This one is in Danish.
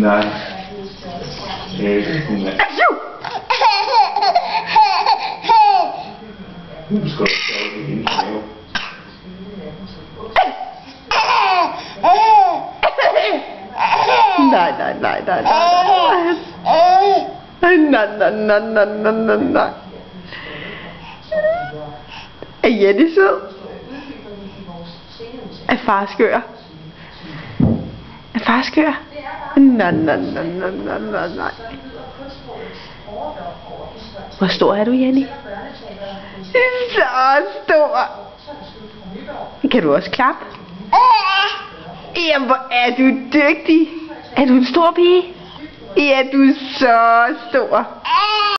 Nej. Nu skal du stå i din mave. Nej. Nej. Er Jenny sød? Er far skør? Er far skør? Nej. Hvor stor er du, Jenny? Så stor. Kan du også klappe? Jamen, hvor er du dygtig. Er du en stor pige? Ja, du er så stor.